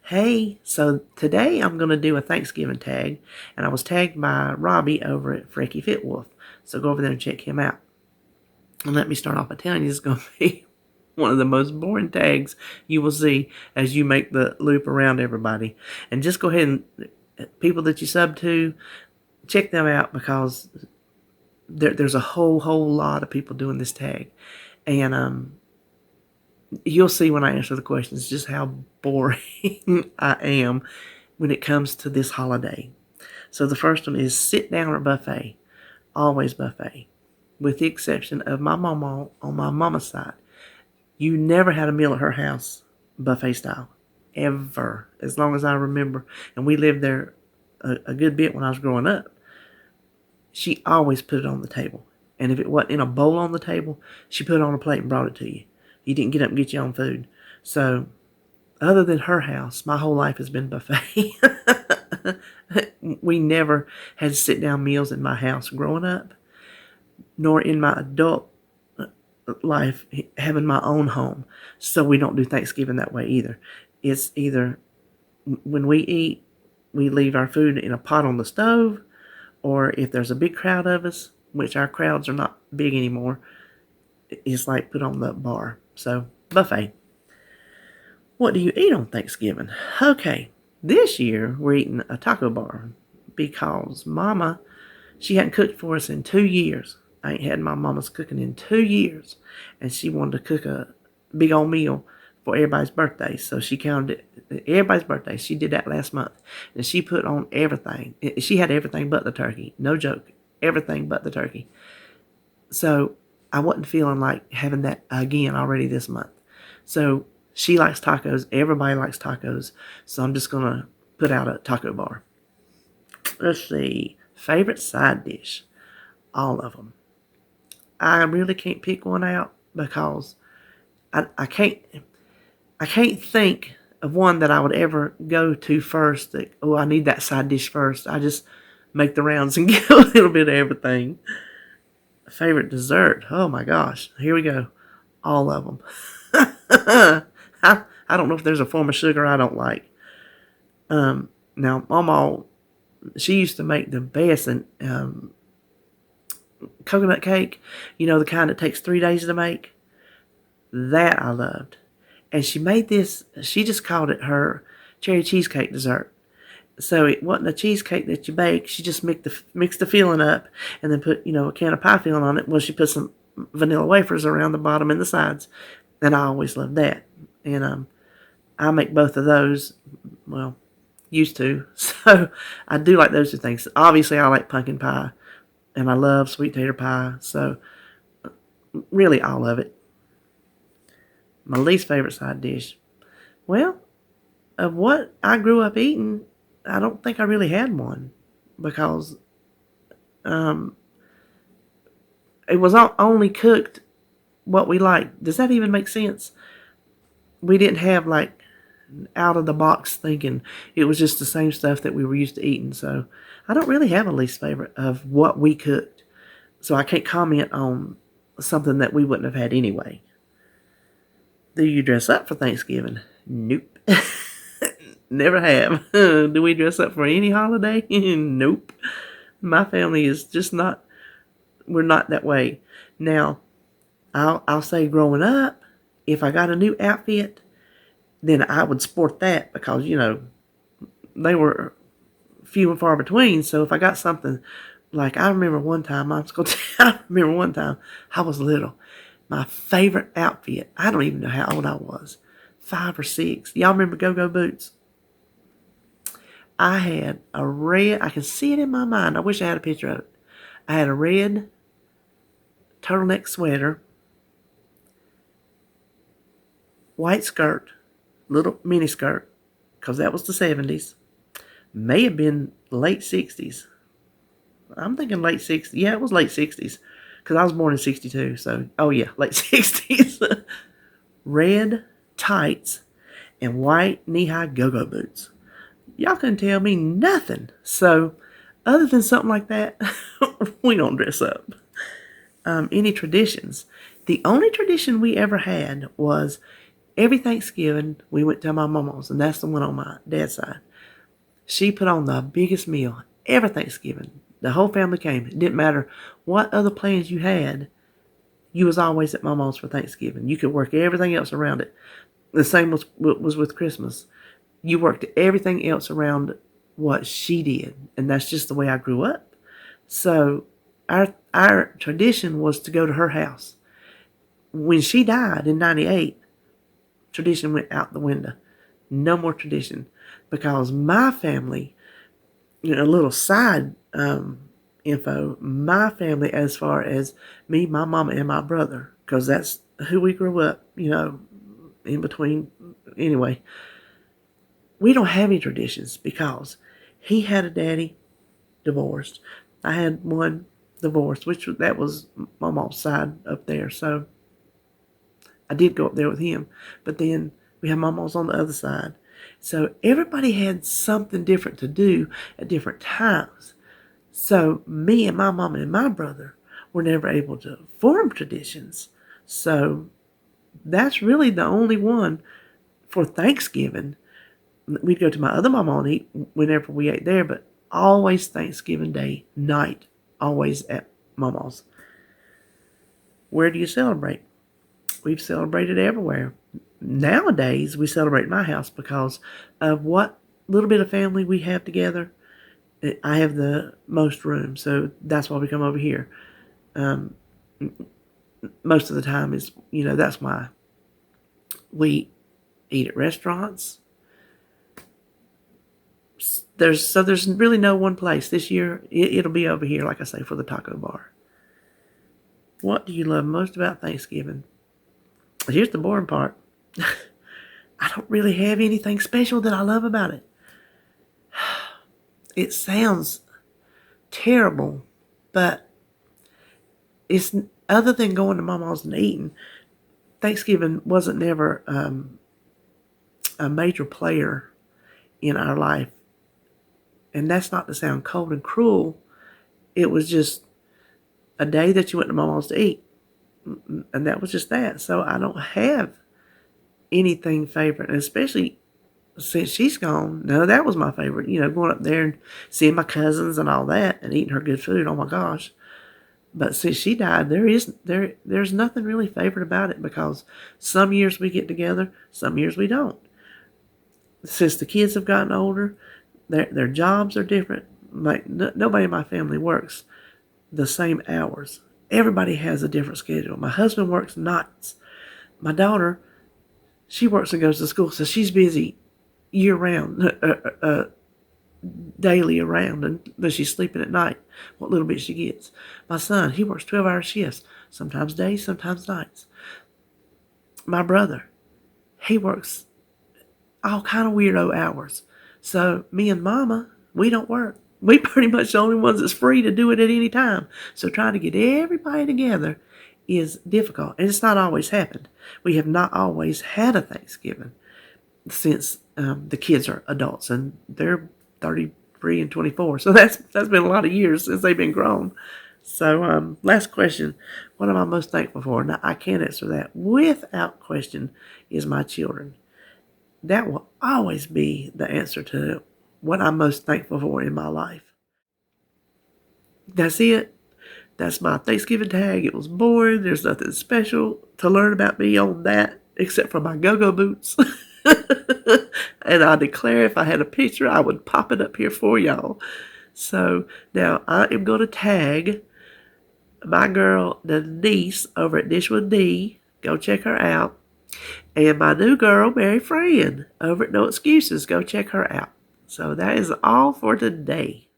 Hey, so today I'm going to do a Thanksgiving tag, and I was tagged by Robbie over at FrekiFitWolf. So go over there and check him out. And let me start off by telling you, it's going to be one of the most boring tags you will see as you make the loop around everybody. And just go ahead and, people that you sub to, check them out because there's a whole lot of people doing this tag. And you'll see when I answer the questions just how boring I am when it comes to this holiday. So the first one is sit down at buffet. Always buffet. With the exception of my mama on my mama's side. You never had a meal at her house buffet style. Ever. As long as I remember. And we lived there a good bit when I was growing up. She always put it on the table. And if it wasn't in a bowl on the table, she put it on a plate and brought it to you. You didn't get up and get your own food. So, other than her house, my whole life has been buffet. We never had sit-down meals in my house growing up, nor in my adult life having my own home. So we don't do Thanksgiving that way either. It's either when we eat, we leave our food in a pot on the stove, or if there's a big crowd of us, which our crowds are not big anymore, it's like put on the bar. So, buffet. What do you eat on Thanksgiving? Okay, this year we're eating a taco bar because Mama, she hadn't cooked for us in 2 years. I ain't had my mama's cooking in 2 years, and she wanted to cook a big old meal for everybody's birthday. So she counted it, everybody's birthday. She did that last month, and she put on everything. She had everything but the turkey. No joke, everything but the turkey. So I wasn't feeling like having that again already this month. So she likes tacos. Everybody likes tacos. So I'm just going to put out a taco bar. Let's see. Favorite side dish. All of them. I really can't pick one out because I can't think of one that I would ever go to first. That, oh, I need that side dish first. I just make the rounds and get a little bit of everything. Favorite dessert. Oh my gosh. Here we go. All of them. I don't know if there's a form of sugar I don't like. Now, Mama, she used to make the best coconut cake. You know, the kind that takes 3 days to make. That I loved. And she made this, she just called it her cherry cheesecake dessert. So it wasn't a cheesecake that you bake. She just mixed the filling up and then put, a can of pie filling on it. Well, she put some vanilla wafers around the bottom and the sides. And I always loved that. And I make both of those. Well, used to. So I do like those two things. Obviously, I like pumpkin pie. And I love sweet potato pie. So really all of it. My least favorite side dish. Well, of what I grew up eating, I don't think I really had one because it was only cooked what we liked. Does that even make sense? We didn't have like out of the box thinking. It was just the same stuff that we were used to eating. So I don't really have a least favorite of what we cooked. So I can't comment on something that we wouldn't have had anyway. Do you dress up for Thanksgiving? Nope. Never have. Do we dress up for any holiday? Nope. My family is just not, we're not that way. Now, I'll say growing up, if I got a new outfit, then I would sport that because, they were few and far between. So if I got something, like I remember one time, I was little. My favorite outfit, I don't even know how old I was, 5 or 6. Y'all remember go-go boots? I had a red, I can see it in my mind. I wish I had a picture of it. I had a red turtleneck sweater, white skirt, little mini skirt, because that was the 70s. May have been late 60s. I'm thinking late 60s. Yeah, it was late 60s. Because I was born in 62. So, oh yeah, late 60s. Red tights and white knee-high go-go boots. Y'all couldn't tell me nothing. So, other than something like that, we don't dress up. Any traditions? The only tradition we ever had was Every Thanksgiving, we went to my mama's, and that's the one on my dad's side. She put on the biggest meal every Thanksgiving. The whole family came. It didn't matter what other plans you had. You was always at mama's for Thanksgiving. You could work everything else around it. The same was with Christmas. You worked everything else around what she did, and that's just the way I grew up. So our tradition was to go to her house. When she died in '98, tradition went out the window. No more tradition, because my family, a little side info, my family, as far as me, my mama, and my brother, because that's who we grew up, in between. Anyway, we don't have any traditions because he had a daddy, divorced. I had one divorced, that was my mom's side up there. So I did go up there with him. But then we had my mom's on the other side. So everybody had something different to do at different times. So me and my mama and my brother were never able to form traditions. So that's really the only one for Thanksgiving. We'd go to my other mama and eat whenever we ate there, but always Thanksgiving Day night, always at mama's. Where do you celebrate? We've celebrated everywhere. Nowadays, we celebrate my house because of what little bit of family we have together. I have the most room, so that's why we come over here. Most of the time is, that's why we eat at restaurants. There's really no one place. This year, it'll be over here, like I say, for the taco bar. What do you love most about Thanksgiving? Here's the boring part. I don't really have anything special that I love about it. It sounds terrible, but it's other than going to mama's and eating. Thanksgiving wasn't never a major player in our life. And that's not to sound cold and cruel. It was just a day that you went to mama's to eat. And that was just that. So I don't have anything favorite. And especially since she's gone, no, that was my favorite. Going up there and seeing my cousins and all that and eating her good food. Oh my gosh. But since she died, there's nothing really favorite about it, because some years we get together, some years we don't. Since the kids have gotten older, their jobs are different. Like nobody in my family works the same hours. Everybody has a different schedule. My husband works nights. My daughter, she works and goes to school, so she's busy year round, daily around, but she's sleeping at night, what little bit she gets. My son, he works 12-hour shifts, sometimes days, sometimes nights. My brother, he works all kind of weirdo hours. So me and mama, we don't work. We pretty much the only ones that's free to do it at any time. So trying to get everybody together is difficult. And it's not always happened. We have not always had a Thanksgiving since the kids are adults, and they're 33 and 24. So that's been a lot of years since they've been grown. So last question, what am I most thankful for? Now, I can't answer that. Without question is my children. That will always be the answer to what I'm most thankful for in my life. That's it. That's my Thanksgiving tag. It was boring. There's nothing special to learn about me on that except for my go-go boots. And I declare if I had a picture, I would pop it up here for y'all. So now I am going to tag my girl Denise over at Dish with D. Go check her out. And my new girl, MaryFran, over at No Excuses. Go check her out. So that is all for today.